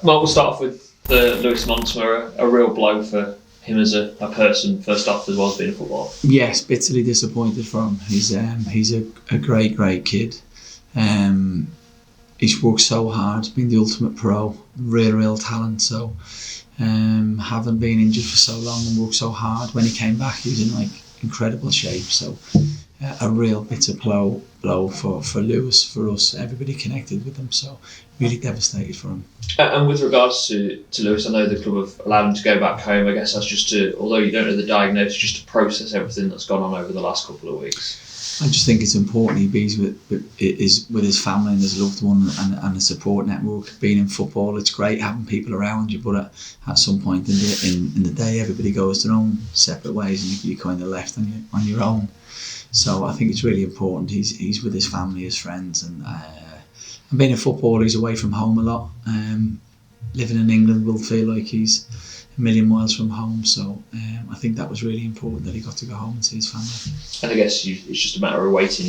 Well, we'll start off with Lewis Montsma, a real blow for him as a person, first off, as well as being a footballer. Yes, bitterly disappointed for him. He's a great kid. He's worked so hard, been the ultimate pro, real talent. So having been injured for so long and worked so hard, when he came back he was in incredible shape. So a real bitter blow for Lewis, for us, everybody connected with him. So really devastated for him. And with regards to Lewis, I know the club have allowed him to go back home. I guess that's just to, although you don't know the diagnosis, just to process everything that's gone on over the last couple of weeks. I just think it's important he be with his family and his loved one and a support network. Being in football, it's great having people around you, but at some point in the day, everybody goes their own separate ways, and you're kind of left on your own. So I think it's really important he's with his family, his friends, and being a footballer, he's away from home a lot. Living in England will feel like he's a million miles from home, so I think that was really important that he got to go home and see his family. And I guess it's just a matter of waiting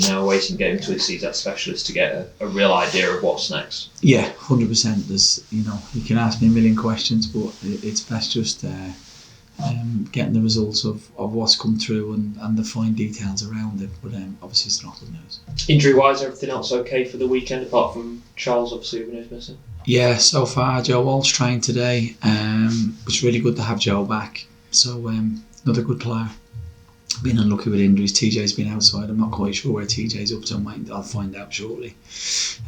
getting to see that specialist to get a real idea of what's next. Yeah, 100%. There's, you can ask me a million questions, but it's best just getting the results of what's come through and the fine details around it. But obviously it's not good news. Injury-wise, everything else okay for the weekend, apart from Charles, obviously, who knows missing? Yeah, so far Joe Walsh trained today. It's really good to have Joe back. So another good player. Been unlucky with injuries. TJ's been outside. I'm not quite sure where TJ's up to. I'll find out shortly.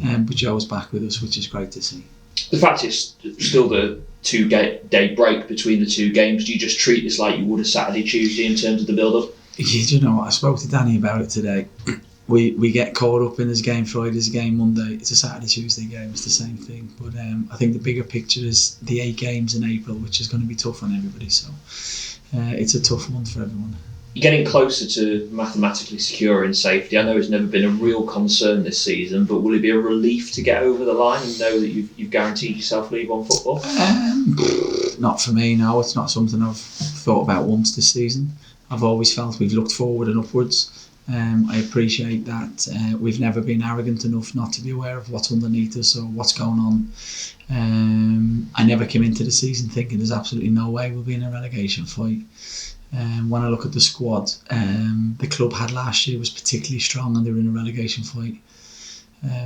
But Joe's back with us, which is great to see. The fact is, still the 2-day break between the two games. Do you just treat this like you would a Saturday, Tuesday in terms of the build-up? You know what? I spoke to Danny about it today. We get caught up in this game Friday, this game Monday. It's a Saturday, Tuesday game. It's the same thing. But I think the bigger picture is the 8 games in April, which is going to be tough on everybody. So it's a tough one for everyone. You're getting closer to mathematically securing safety. I know it's never been a real concern this season, but will it be a relief to get over the line and know that you've guaranteed yourself leave on football? Not for me, no. It's not something I've thought about once this season. I've always felt we've looked forward and upwards. I appreciate that we've never been arrogant enough not to be aware of what's underneath us or what's going on. I never came into the season thinking there's absolutely no way we'll be in a relegation fight. When I look at the squad, the club had last year was particularly strong and they were in a relegation fight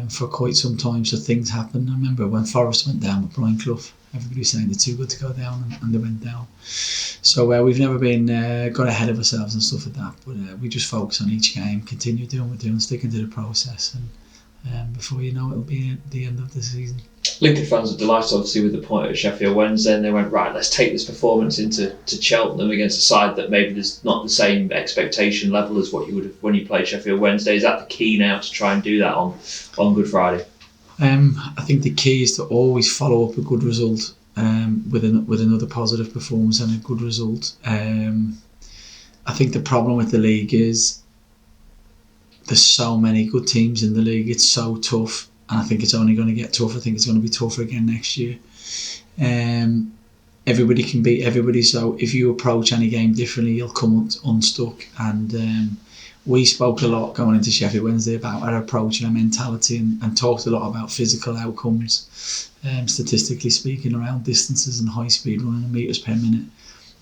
for quite some time, so things happen. I remember when Forest went down with Brian Clough, everybody was saying they're too good to go down, and they went down. So we've never been got ahead of ourselves and stuff like that, but we just focus on each game, continue doing what we're doing, sticking to the process, and before you know it, it'll be at the end of the season. Lincoln fans are delighted, obviously, with the point at Sheffield Wednesday, and they went, right, let's take this performance into Cheltenham against a side that maybe there's not the same expectation level as what you would have when you played Sheffield Wednesday. Is that the key now to try and do that on Good Friday? I think the key is to always follow up a good result with another positive performance and a good result. I think the problem with the league is there's so many good teams in the league. It's so tough. And I think it's only going to get tougher. I think it's going to be tougher again next year. Everybody can beat everybody, so if you approach any game differently, you'll come unstuck. And we spoke a lot going into Sheffield Wednesday about our approach and our mentality, and talked a lot about physical outcomes, statistically speaking, around distances and high speed running and metres per minute.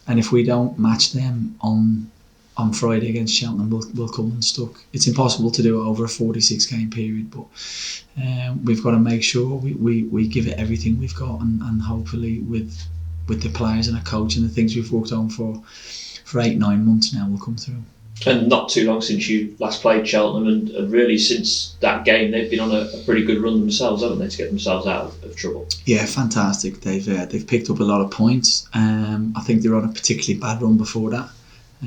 And if we don't match them on Friday against Cheltenham, we'll come unstuck. It's impossible to do it over a 46 game period, but we've got to make sure we give it everything we've got, and hopefully with the players and a coach and the things we've worked on for 8-9 months now will come through. And not too long since you last played Cheltenham, and really since that game they've been on a pretty good run themselves, haven't they, to get themselves out of trouble? Yeah, fantastic. They've picked up a lot of points. I think they were on a particularly bad run before that.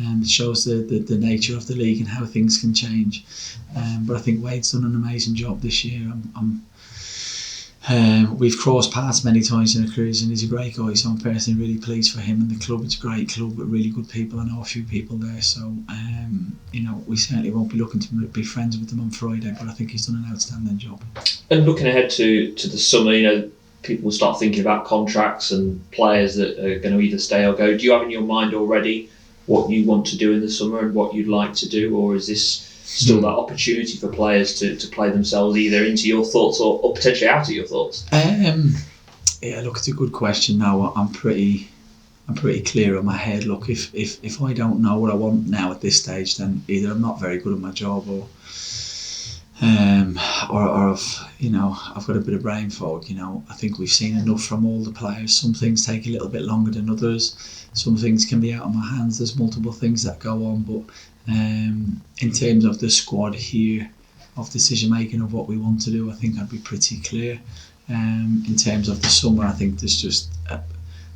It shows the nature of the league and how things can change. But I think Wade's done an amazing job this year. We've crossed paths many times in our careers, and he's a great guy, so I'm personally really pleased for him and the club. It's a great club with really good people. I know a few people there, so we certainly won't be looking to be friends with him on Friday, but I think he's done an outstanding job. And looking ahead to the summer, people will start thinking about contracts and players that are going to either stay or go. Do you have in your mind already what you want to do in the summer and what you'd like to do, or is this still that opportunity for players to play themselves either into your thoughts or potentially out of your thoughts? Yeah, look, it's a good question. Now I'm pretty clear in my head. Look, if I don't know what I want now at this stage, then either I'm not very good at my job, or I've got a bit of brain fog. I think we've seen enough from all the players. Some things take a little bit longer than others. Some things can be out of my hands. There's multiple things that go on, but in terms of the squad here, of decision making of what we want to do, I think I'd be pretty clear. In terms of the summer, I think there's just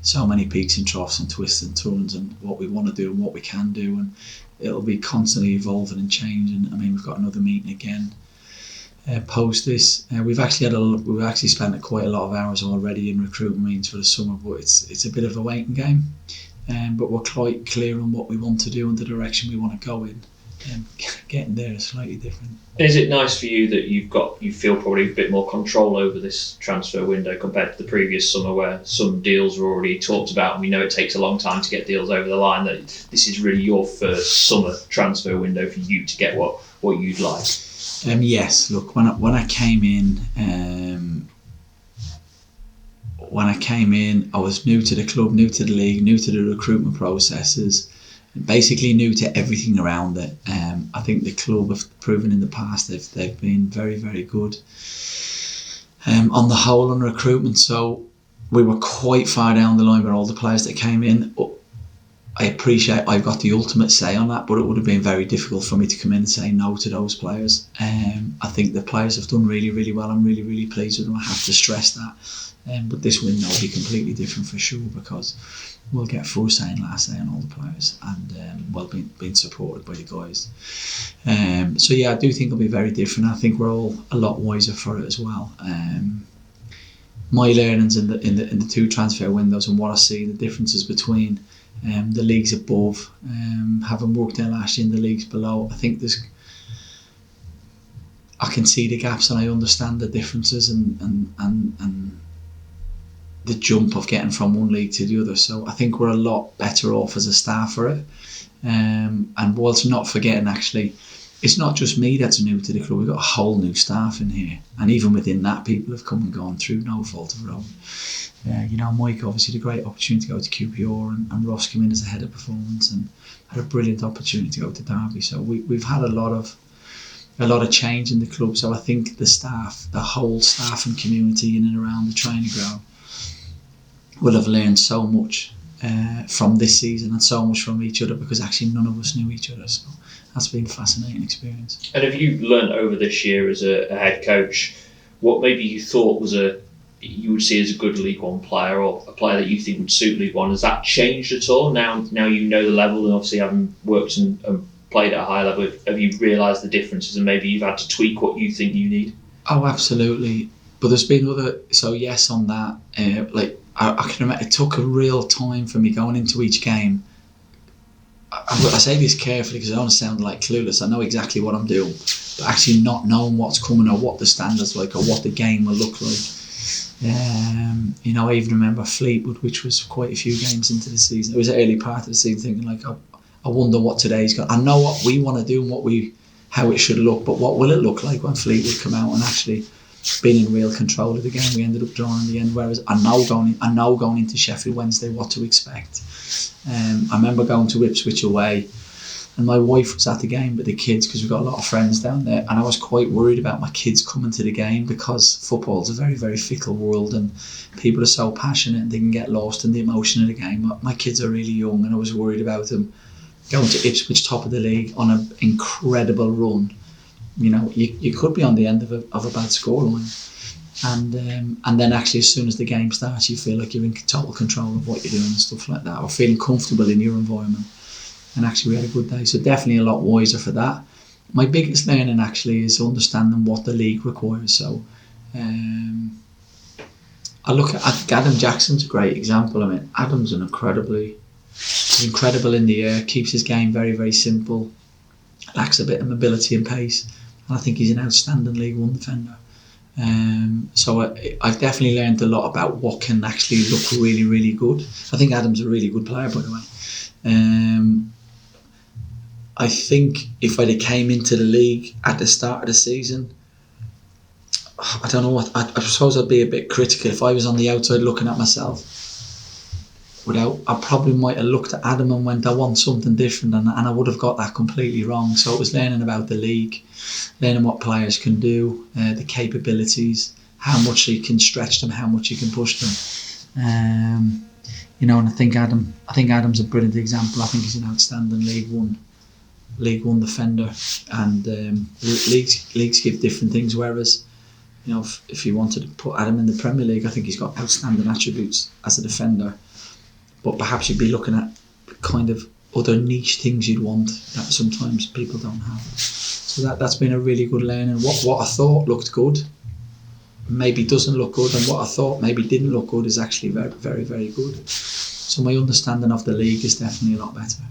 so many peaks and troughs and twists and turns, and what we want to do and what we can do, and it'll be constantly evolving and changing. I mean, we've got another meeting again post this. We've actually spent quite a lot of hours already in recruitment meetings for the summer, but it's a bit of a waiting game. But we're quite clear on what we want to do and the direction we want to go in. Getting there is slightly different. Is it nice for you that you feel probably a bit more control over this transfer window compared to the previous summer, where some deals were already talked about and we know it takes a long time to get deals over the line, that this is really your first summer transfer window for you to get what you'd like? Yes, look, when I came in, I was new to the club, new to the league, new to the recruitment processes, basically new to everything around it. I think the club have proven in the past they've been very, very good on the whole on recruitment. So we were quite far down the line with all the players that came in. I appreciate I've got the ultimate say on that, but it would have been very difficult for me to come in and say no to those players. I think the players have done really, really well. I'm really, really pleased with them. I have to stress that. But this window will be completely different for sure, because we'll get first say and last say on all the players, and being supported by the guys. So yeah, I do think it'll be very different. I think we're all a lot wiser for it as well. My learnings in the two transfer windows and what I see the differences between the leagues above, having worked there last year in the leagues below, I think I can see the gaps and I understand the differences and the jump of getting from one league to the other. So I think we're a lot better off as a staff for it. And whilst not forgetting, actually, it's not just me that's new to the club. We've got a whole new staff in here, and even within that, people have come and gone through no fault of their own. Mike obviously had a great opportunity to go to QPR, and Ross came in as a head of performance and had a brilliant opportunity to go to Derby. So we've had a lot of change in the club. So I think the whole staff and community in and around the training ground will have learned so much from this season and so much from each other, because actually none of us knew each other. So that's been a fascinating experience. And have you learned over this year as a head coach what maybe you thought you would see as a good League One player, or a player that you think would suit League One? Has that changed at all? Now you know the level, and obviously having worked and played at a high level, have you realised the differences and maybe you've had to tweak what you think you need? Oh, absolutely. But there's been so yes on that. I can remember it took a real time for me going into each game. I say this carefully because I don't sound like clueless. I know exactly what I'm doing, but actually not knowing what's coming or what the standards like or what the game will look like. I even remember Fleetwood, which was quite a few games into the season. It was the early part of the season, thinking like, I wonder what today's got. I know what we want to do and how it should look, but what will it look like when Fleetwood come out and actually been in real control of the game? We ended up drawing in the end. Whereas I know going into Sheffield Wednesday what to expect. I remember going to Ipswich away, and my wife was at the game with the kids because we've got a lot of friends down there, and I was quite worried about my kids coming to the game because football's a very, very fickle world and people are so passionate and they can get lost in the emotion of the game. My kids are really young, and I was worried about them going to Ipswich, top of the league, on an incredible run. You could be on the end of a bad scoreline, and then actually as soon as the game starts, you feel like you're in total control of what you're doing and stuff like that, or feeling comfortable in your environment. And actually we had a good day, so definitely a lot wiser for that. My biggest learning actually is understanding what the league requires. So I think Adam Jackson's a great example. I mean, Adam's he's incredible in the air, keeps his game very, very simple, lacks a bit of mobility and pace, and I think he's an outstanding League One defender. So I've definitely learned a lot about what can actually look really, really good. I think Adam's a really good player, by the way. I think if I'd have came into the league at the start of the season, I don't know what. I suppose I'd be a bit critical if I was on the outside looking at myself. I probably might have looked at Adam and went, I want something different, and I would have got that completely wrong. So it was learning about the league, learning what players can do, the capabilities, how much you can stretch them, how much you can push them. And I think Adam's a brilliant example. I think he's an outstanding League One defender, and leagues give different things. Whereas, if you wanted to put Adam in the Premier League, I think he's got outstanding attributes as a defender. But perhaps you'd be looking at kind of other niche things you'd want that sometimes people don't have. So that's been a really good learning. What I thought looked good maybe doesn't look good, and what I thought maybe didn't look good is actually very, very, very good. So my understanding of the league is definitely a lot better.